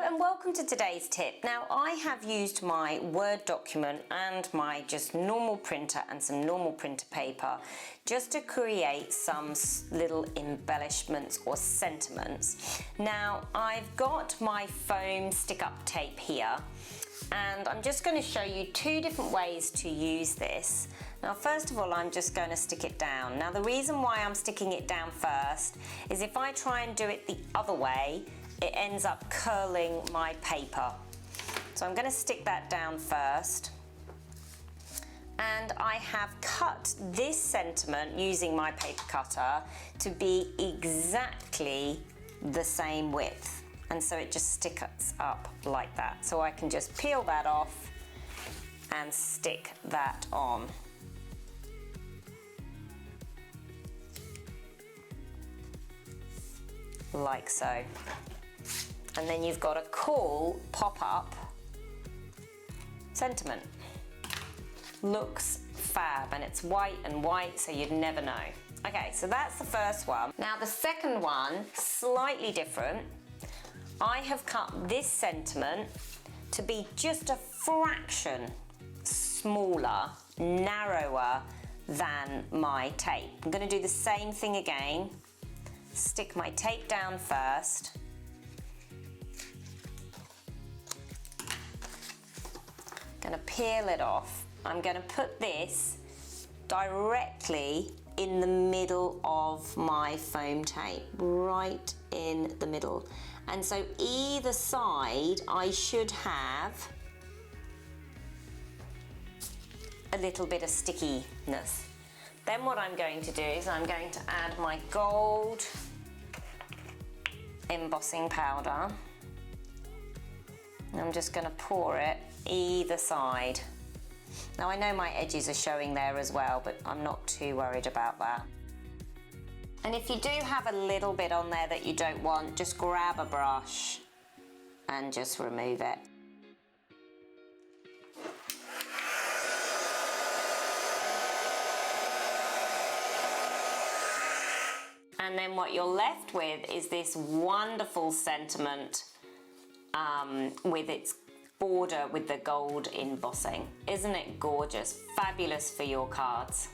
and welcome to today's tip. Now I have used my Word document and my just normal printer and some normal printer paper just to create some little embellishments or sentiments. Now I've got my foam stick-up tape here and I'm just going to show you two different ways to use this. Now first of all, I'm just going to stick it down. Now the reason why I'm sticking it down first is if I try and do it the other way, it ends up curling my paper. So I'm going to stick that down first. And I have cut this sentiment using my paper cutter to be exactly the same width. And so it just sticks up like that. So I can just peel that off and stick that on. Like so. And then you've got a cool pop-up sentiment. Looks fab, and it's white and white, so you'd never know. Okay, so that's the first one. Now the second one, slightly different. I have cut this sentiment to be just a fraction smaller, narrower than my tape. I'm going to do the same thing again. Stick my tape down first. I'm going to peel it off. I'm going to put this directly in the middle of my foam tape, right in the middle. And so either side I should have a little bit of stickiness. Then what I'm going to do is I'm going to add my gold embossing powder. And I'm just going to pour it either side. Now I know my edges are showing there as well, but I'm not too worried about that. And if you do have a little bit on there that you don't want, just grab a brush and just remove it. And then what you're left with is this wonderful sentiment with its border with the gold embossing. Isn't it gorgeous? Fabulous for your cards.